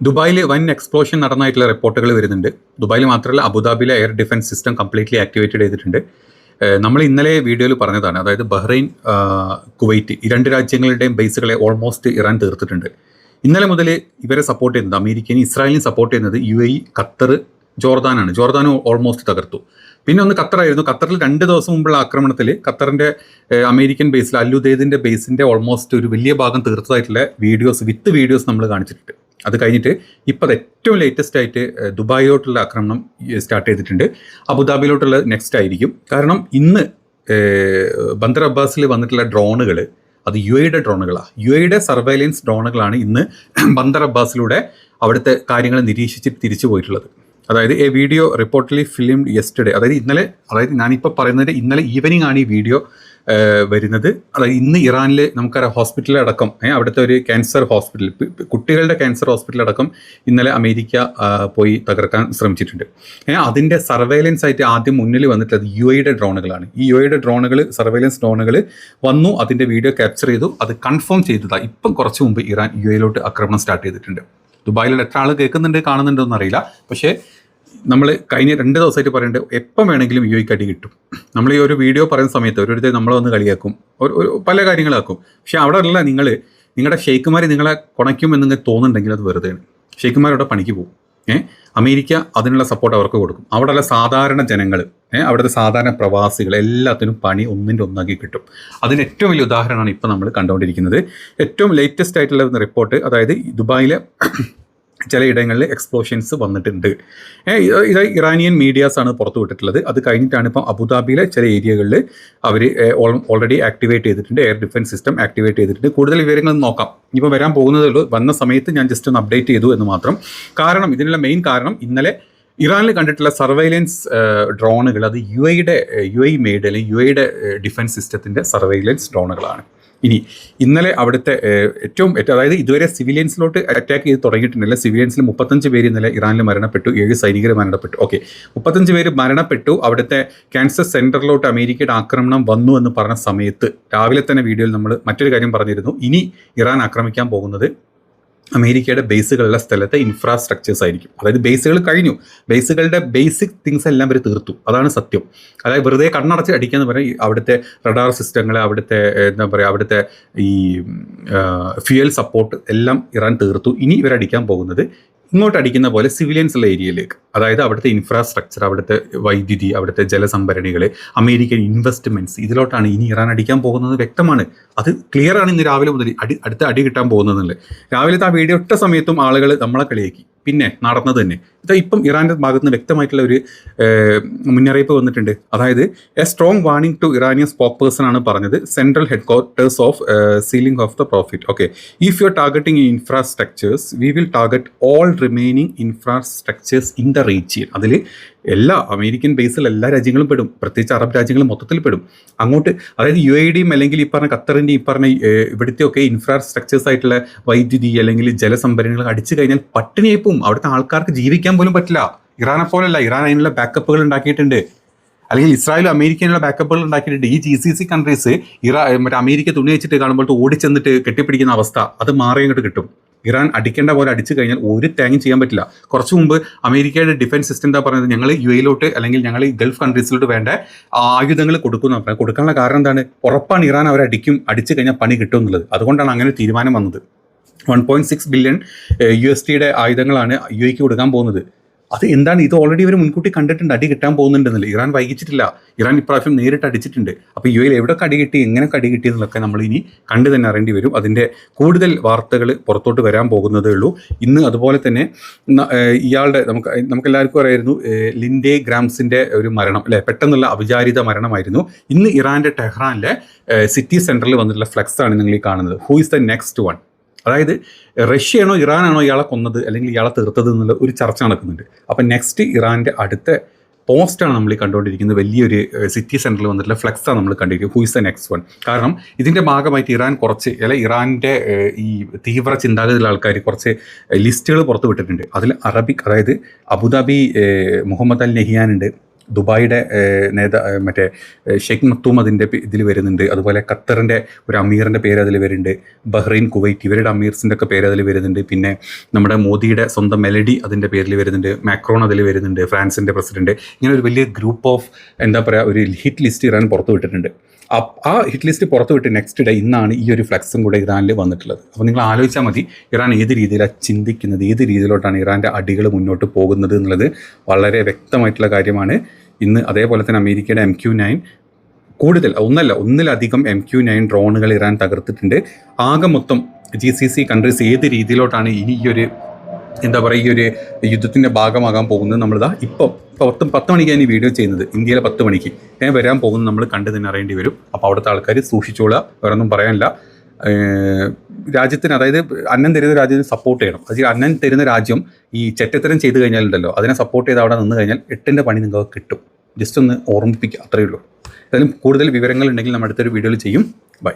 ദുബായിൽ വൻ എക്സ്പ്ലോഷൻ നടന്നതായിട്ടുള്ള റിപ്പോർട്ടുകൾ വരുന്നുണ്ട്. ദുബായിൽ മാത്രമല്ല, അബുദാബിയിലെ air defence system completely activated ചെയ്തിട്ടുണ്ട്. നമ്മൾ ഇന്നലെ വീഡിയോയിൽ പറഞ്ഞതാണ്, അതായത് ബഹ്റൈൻ, കുവൈറ്റ് ഈ രണ്ട് രാജ്യങ്ങളുടെയും ബേസുകളെ ഓൾമോസ്റ്റ് ഇറാൻ തീർത്തിട്ടുണ്ട്. ഇന്നലെ മുതൽ ഇവരെ സപ്പോർട്ട് ചെയ്യുന്നത് അമേരിക്കയും ഇസ്രായേലിനും സപ്പോർട്ട് ചെയ്യുന്നത് UAE, ഖത്തർ, ജോർദാനാണ്. ജോർദാനും ഓൾമോസ്റ്റ് തകർത്തു. പിന്നെ ഒന്ന് ഖത്തറായിരുന്നു. ഖത്തറിൽ 2 ദിവസം മുമ്പുള്ള ആക്രമണത്തിൽ ഖത്തറിൻ്റെ അമേരിക്കൻ ബേസിൽ അല്ലുദൈദിൻ്റെ ബേസിൻ്റെ ഓൾമോസ്റ്റ് ഒരു വലിയ ഭാഗം തീർത്തതായിട്ടുള്ള വീഡിയോസ് നമ്മൾ കാണിച്ചിട്ടുണ്ട്. അത് കഴിഞ്ഞിട്ട് ഇപ്പോൾ ഏറ്റവും ലേറ്റസ്റ്റ് ആയിട്ട് ദുബായിലോട്ടുള്ള ആക്രമണം സ്റ്റാർട്ട് ചെയ്തിട്ടുണ്ട്. അബുദാബിയിലോട്ടുള്ള നെക്സ്റ്റ് ആയിരിക്കും. കാരണം ഇന്ന് ബന്ദർ അബ്ബാസിൽ വന്നിട്ടുള്ള ഡ്രോണുകൾ അത് UAEയുടെ ഡ്രോണുകളാണ്. UAEയുടെ സർവൈലൻസ് ഡ്രോണുകളാണ് ഇന്ന് ബന്ദർ അബ്ബാസിലൂടെ അവിടുത്തെ കാര്യങ്ങൾ നിരീക്ഷിച്ച് തിരിച്ചു പോയിട്ടുള്ളത്. അതായത് എ വീഡിയോ റിപ്പോർട്ടഡ്ലി ഫിലിംഡ് യെസ്റ്റർഡേ, അതായത് ഞാനിപ്പോൾ പറയുന്നത് ഇന്നലെ ഈവനിങ് ആണ് ഈ വീഡിയോ വരുന്നത്. അതായത് ഇന്ന് ഇറാനിൽ നമുക്കറിയാം ഹോസ്പിറ്റലടക്കം, അവിടുത്തെ ഒരു ക്യാൻസർ ഹോസ്പിറ്റൽ, കുട്ടികളുടെ ക്യാൻസർ ഹോസ്പിറ്റലടക്കം ഇന്നലെ അമേരിക്ക പോയി തകർക്കാൻ ശ്രമിച്ചിട്ടുണ്ട്. അതിൻ്റെ സർവൈലൻസ് ആയിട്ട് ആദ്യം മുന്നിൽ വന്നിട്ടുള്ളത് UAEയുടെ ഡ്രോണുകളാണ്. ഈ UAEയുടെ ഡ്രോണുകൾ, സർവൈലൻസ് ഡ്രോണുകൾ വന്നു, അതിൻ്റെ വീഡിയോ ക്യാപ്ചർ ചെയ്തു, അത് കൺഫേം ചെയ്തതാണ്. ഇപ്പം കുറച്ച് മുമ്പ് ഇറാൻ UAEയിലോട്ട് ആക്രമണം സ്റ്റാർട്ട് ചെയ്തിട്ടുണ്ട്. ദുബായിലുള്ള എത്ര ആൾ കേൾക്കുന്നുണ്ട്, കാണുന്നുണ്ടോയെന്ന് അറിയില്ല. പക്ഷേ നമ്മൾ കഴിഞ്ഞ 2 ദിവസമായിട്ട് പറയുന്നുണ്ട്, എപ്പം വേണമെങ്കിലും UAEക്ക് അടി കിട്ടും. നമ്മൾ ഈ ഒരു വീഡിയോ പറയുന്ന സമയത്ത് ഓരോരുത്തർ നമ്മളെ വന്ന് കളിയാക്കും, പല കാര്യങ്ങളാക്കും. പക്ഷേ അവിടെ അല്ല, നിങ്ങളുടെ ഷെയ്ഖുമാർ നിങ്ങളെ കുണയ്ക്കുമെന്ന് തോന്നുന്നുണ്ടെങ്കിൽ അത് വെറുതെയാണ്. ഷെയ്ഖുമാരവിടെ പണിക്ക് പോകും. അമേരിക്ക അതിനുള്ള സപ്പോർട്ട് അവർക്ക് കൊടുക്കും. അവിടെയുള്ള സാധാരണ ജനങ്ങൾ, അവിടുത്തെ സാധാരണ പ്രവാസികൾ എല്ലാത്തിനും പണി ഒന്നിൻ്റെ ഒന്നാക്കി കിട്ടും. അതിന് ഏറ്റവും വലിയ ഉദാഹരണമാണ് ഇപ്പോൾ നമ്മൾ കണ്ടുകൊണ്ടിരിക്കുന്നത്. ഏറ്റവും ലേറ്റസ്റ്റ് ആയിട്ടുള്ള റിപ്പോർട്ട്, അതായത് ദുബായിലെ ചിലയിടങ്ങളിൽ എക്സ്പ്ലോഷൻസ് വന്നിട്ടുണ്ട്. ഇത് ഇറാനിയൻ മീഡിയാസാണ് പുറത്തു വിട്ടിട്ടുള്ളത്. അത് കഴിഞ്ഞിട്ടാണ് ഇപ്പം അബുദാബിയിലെ ചില ഏരിയകളിൽ അവർ ഓൾറെഡി ആക്ടിവേറ്റ് ചെയ്തിട്ടുണ്ട്, എയർ ഡിഫൻസ് സിസ്റ്റം ആക്ടിവേറ്റ് ചെയ്തിട്ടുണ്ട്. കൂടുതൽ വിവരങ്ങൾ നോക്കാം, ഇപ്പോൾ വരാൻ പോകുന്നതേ ഉള്ളൂ. വന്ന സമയത്ത് ഞാൻ ജസ്റ്റ് ഒന്ന് അപ്ഡേറ്റ് ചെയ്തു എന്ന് മാത്രം. കാരണം ഇതിനുള്ള മെയിൻ കാരണം ഇന്നലെ ഇറാനിൽ കണ്ടിട്ടുള്ള സർവൈലൻസ് ഡ്രോണുകൾ അത് UAE മെയ്ഡ് അല്ലെങ്കിൽ UAEയുടെ ഡിഫൻസ് സിസ്റ്റത്തിൻ്റെ സർവൈലൻസ് ഡ്രോണുകളാണ്. ഇനി ഇന്നലെ അവിടുത്തെ അതായത് ഇതുവരെ സിവിലിയൻസിലോട്ട് അറ്റാക്ക് ചെയ്ത് തുടങ്ങിയിട്ടുണ്ടല്ല. സിവിലിയൻസിൽ 35 പേര് ഇന്നലെ ഇറാനിൽ മരണപ്പെട്ടു, 7 സൈനികർ മരണപ്പെട്ടു. 35 പേര് മരണപ്പെട്ടു. അവിടുത്തെ ക്യാൻസർ സെൻറ്ററിലോട്ട് അമേരിക്കയുടെ ആക്രമണം വന്നു എന്ന് പറഞ്ഞ സമയത്ത് രാവിലെ തന്നെ വീഡിയോയിൽ നമ്മൾ മറ്റൊരു കാര്യം പറഞ്ഞിരുന്നു. ഇനി ഇറാൻ ആക്രമിക്കാൻ പോകുന്നത് അമേരിക്കയുടെ ബേസുകളുള്ള സ്ഥലത്തെ ഇൻഫ്രാസ്ട്രക്ചേഴ്സ് ആയിരിക്കും. അതായത് ബേസുകൾ കഴിഞ്ഞു, ബേസുകളുടെ ബേസിക് തിങ്സ് എല്ലാം അവർ തീർത്തു. അതാണ് സത്യം. അതായത് വെറുതെ കണ്ണടച്ച് അടിക്കാന്ന് പറയാം. അവിടുത്തെ റഡാർ സിസ്റ്റങ്ങൾ, അവിടുത്തെ ഈ ഫ്യൂവൽ സപ്പോർട്ട് എല്ലാം ഇറാൻ തീർത്തു. ഇനി ഇവരടിക്കാൻ പോകുന്നത് ഇങ്ങോട്ട് അടിക്കുന്ന പോലെ സിവിലിയൻസ് ഉള്ള ഏരിയയിലേക്ക്, അതായത് അവിടുത്തെ ഇൻഫ്രാസ്ട്രക്ചർ, അവിടുത്തെ വൈദ്യുതി, അവിടുത്തെ ജലസംഭരണികൾ, അമേരിക്കൻ ഇൻവെസ്റ്റ്മെൻറ്റ്സ്, ഇതിലോട്ടാണ് ഇനി ഇറാൻ അടിക്കാൻ പോകുന്നത്. വ്യക്തമാണ്, അത് ക്ലിയറാണ്. ഇന്ന് രാവിലെ മുതൽ അടുത്ത അടി കിട്ടാൻ പോകുന്നതെന്നുള്ളത്. രാവിലത്തെ ആ വീഡിയോ ഇട്ട സമയത്തും ആളുകൾ നമ്മളെ കളിയാക്കി. പിന്നെ നടന്നത് തന്നെ ഇപ്പം ഇറാൻ്റെ ഭാഗത്ത് നിന്ന് വ്യക്തമായിട്ടുള്ള ഒരു മുന്നറിയിപ്പ് വന്നിട്ടുണ്ട്. അതായത് a strong warning to Iranian spokesperson ആണ് പറഞ്ഞത്. Central headquarters of sealing of the prophet. If you are targeting infrastructures we will target all remaining infrastructures in the region. അതിൽ എല്ലാ അമേരിക്കൻ ബേസിൽ എല്ലാ രാജ്യങ്ങളും പെടും, പ്രത്യേകിച്ച് അറബ് രാജ്യങ്ങളും മൊത്തത്തിൽ പെടും. അങ്ങോട്ട് അതായത് UAEയുടെയും അല്ലെങ്കിൽ ഈ പറഞ്ഞ ഖത്തറിൻ്റെയും ഈ പറഞ്ഞ ഇവിടുത്തെയൊക്കെ ഇൻഫ്രാസ്ട്രക്ചേഴ്സ് ആയിട്ടുള്ള വൈദ്യുതി അല്ലെങ്കിൽ ജലസംഭരണികൾ അടിച്ചു കഴിഞ്ഞാൽ പട്ടിണിയായി പോവും. അവിടുത്തെ ആൾക്കാർക്ക് ജീവിക്കാൻ പോലും പറ്റില്ല. ഇറാനെ പോലല്ല, ഇറാൻ അതിനുള്ള ബാക്കപ്പുകൾ ഉണ്ടാക്കിയിട്ടുണ്ട്. അല്ലെങ്കിൽ ഇസ്രായേലും അമേരിക്കയിലുള്ള ബാക്കപ്പുകൾ ഉണ്ടാക്കിയിട്ടുണ്ട്. ഈ GCC കൺട്രീസ് അമേരിക്ക തുണി വെച്ചിട്ട് കാണുമ്പോൾ ഓടിച്ചെന്നിട്ട് കെട്ടിപ്പിടിക്കുന്ന അവസ്ഥ അത് മാറി അങ്ങോട്ട് കിട്ടും. ഇറാൻ അടിക്കേണ്ട പോലെ അടിച്ചു കഴിഞ്ഞാൽ ഒരു തേങ്ങയും ചെയ്യാൻ പറ്റില്ല. കുറച്ച് മുമ്പ് അമേരിക്കയുടെ ഡിഫൻസ് സിസ്റ്റം എന്താ പറയുന്നത്, ഞങ്ങൾ UAEയിലോട്ട് അല്ലെങ്കിൽ ഞങ്ങൾ ഈ ഗൾഫ് കൺട്രീസിലോട്ട് വേണ്ട ആയുധങ്ങൾ കൊടുക്കുന്ന പറഞ്ഞാൽ കൊടുക്കാനുള്ള കാരണം എന്താണ്? ഉറപ്പാണ് ഇറാൻ അടിച്ചു കഴിഞ്ഞാൽ പണി കിട്ടും എന്നുള്ളത്. അതുകൊണ്ടാണ് അങ്ങനെ തീരുമാനം വന്നത്. 1.6 ബില്യൺ USDയുടെ ആയുധങ്ങളാണ് UAEക്ക് കൊടുക്കാൻ പോകുന്നത്. അത് എന്താണ്? ഇത് ഓൾറെഡി ഇവർ മുൻകൂട്ടി കണ്ടിട്ടുണ്ട്, അടി കിട്ടാൻ പോകുന്നുണ്ടെന്നില്ല. ഇറാൻ വൈകിച്ചിട്ടില്ല. ഇറാൻ ഇപ്രാവശ്യം നേരിട്ട് അടിച്ചിട്ടുണ്ട്. അപ്പോൾ UAEയിൽ എവിടെയൊക്കെ അടി കിട്ടി, എങ്ങനെയൊക്കെ അടി കിട്ടിയെന്നൊക്കെ നമ്മൾ ഇനി കണ്ടു തന്നെ അറിയേണ്ടി വരും. അതിൻ്റെ കൂടുതൽ വാർത്തകൾ പുറത്തോട്ട് വരാൻ പോകുന്നതേ ഉള്ളൂ. ഇന്ന് അതുപോലെ തന്നെ ഇയാളുടെ നമുക്കെല്ലാവർക്കും അറിയായിരുന്നു ലിൻഡേ ഗ്രാംസിൻ്റെ ഒരു മരണം, അല്ലേ? പെട്ടെന്നുള്ള അവിചാരിത മരണമായിരുന്നു. ഇന്ന് ഇറാൻ്റെ ടെഹ്റാനിലെ സിറ്റി സെൻറ്ററിൽ വന്നിട്ടുള്ള ഫ്ലെക്സാണ് നിങ്ങൾ ഈ കാണുന്നത്. Who is the next one? അതായത് റഷ്യയാണോ ഇറാനാണോ ഇയാളെ കൊന്നത് അല്ലെങ്കിൽ ഇയാളെ തീർത്തത് എന്നുള്ള ഒരു ചർച്ച നടക്കുന്നുണ്ട്. അപ്പം നെക്സ്റ്റ് ഇറാൻ്റെ അടുത്ത പോസ്റ്റാണ് നമ്മൾ ഈ കണ്ടുകൊണ്ടിരിക്കുന്നത്. വലിയൊരു സിറ്റി സെൻറ്ററിൽ വന്നിട്ടുള്ള ഫ്ലെക്സാണ് നമ്മൾ കണ്ടിരിക്കുന്നത്. Who is the next one? കാരണം ഇതിൻ്റെ ഭാഗമായിട്ട് ഇറാൻ ഇറാൻ്റെ ഈ തീവ്ര ചിന്താഗതിയിലുള്ള ആൾക്കാർ കുറച്ച് ലിസ്റ്റുകൾ പുറത്ത് വിട്ടിട്ടുണ്ട്. അതിൽ അറബിക്, അതായത് അബുദാബി മുഹമ്മദ് അൽ നഹിയാൻ ഉണ്ട്, ദുബായിയുടെ മറ്റേ ഷെയ്ഖ് മക്തൂം അതിൻ്റെ ഇതിൽ വരുന്നുണ്ട്. അതുപോലെ ഖത്തറിൻ്റെ ഒരു അമീറിൻ്റെ പേര് അതിൽ വരുന്നുണ്ട്. ബഹ്റൈൻ, കുവൈറ്റ് ഇവരുടെ അമീർസിൻ്റെ ഒക്കെ പേര് അതിൽ വരുന്നുണ്ട്. പിന്നെ നമ്മുടെ മോദിയുടെ സ്വന്തം മെലഡി അതിൻ്റെ പേരിൽ വരുന്നുണ്ട്. മാക്രോൺ അതിൽ വരുന്നുണ്ട്, ഫ്രാൻസിൻ്റെ പ്രസിഡന്റ്. ഇങ്ങനെ ഒരു വലിയ ഗ്രൂപ്പ് ഓഫ് എന്താ പറയുക ഒരു ഹിറ്റ് ലിസ്റ്റ് ഇറാൻ പുറത്തു വിട്ടിട്ടുണ്ട്. ആ ഹിറ്റ് ലിസ്റ്റ് പുറത്തു വിട്ട് നെക്സ്റ്റ് ഡേ ഇന്നാണ് ഈ ഒരു ഫ്ലക്സും കൂടെ ഇറാനിൽ വന്നിട്ടുള്ളത്. അപ്പോൾ നിങ്ങൾ ആലോചിച്ചാൽ മതി ഇറാൻ ഏത് രീതിയിലാണ് ചിന്തിക്കുന്നത്, ഏത് രീതിയിലോട്ടാണ് ഇറാൻ്റെ അടികൾ മുന്നോട്ട് പോകുന്നത് എന്നുള്ളത് വളരെ വ്യക്തമായിട്ടുള്ള കാര്യമാണ്. ഇന്ന് അതേപോലെ തന്നെ അമേരിക്കയുടെ MQ-9 കൂടുതൽ ഒന്നിലധികം MQ-9 ഡ്രോണുകൾ ഇറാൻ തകർത്തിട്ടുണ്ട്. ആകെ മൊത്തം GCC കൺട്രീസ് ഏത് രീതിയിലോട്ടാണ് ഇനി ഈ ഒരു എന്താ പറയുക ഈ ഒരു യുദ്ധത്തിൻ്റെ ഭാഗമാകാൻ പോകുന്നത് നമ്മളിതാ ഇപ്പം 10 മണിക്കാണ് ഈ വീഡിയോ ചെയ്യുന്നത്. ഇന്ത്യയിലെ 10 മണിക്ക് വരാൻ പോകുന്നത് നമ്മൾ കണ്ടു തന്നെ അറിയേണ്ടി വരും. അപ്പോൾ അവിടുത്തെ ആൾക്കാർ സൂക്ഷിച്ചോളുക, വേറൊന്നും പറയാനില്ല. രാജ്യത്തിന് അതായത് അന്നം തരുന്ന രാജ്യത്തിന് സപ്പോർട്ട് ചെയ്യണം. അത് അന്നം തരുന്ന രാജ്യം ഈ ചെറ്റത്തരം ചെയ്ത് കഴിഞ്ഞാലുണ്ടല്ലോ അതിനെ സപ്പോർട്ട് ചെയ്ത് അവിടെ നിന്ന് കഴിഞ്ഞാൽ 8ൻ്റെ പണി നിങ്ങൾക്ക് കിട്ടും. ജസ്റ്റ് ഒന്ന് ഓർമ്മിപ്പിക്കുക, അത്രയേ ഉള്ളൂ. ഏതായാലും കൂടുതൽ വിവരങ്ങൾ ഉണ്ടെങ്കിൽ നമ്മൾ അടുത്തൊരു വീഡിയോയിൽ ചെയ്യും. ബൈ.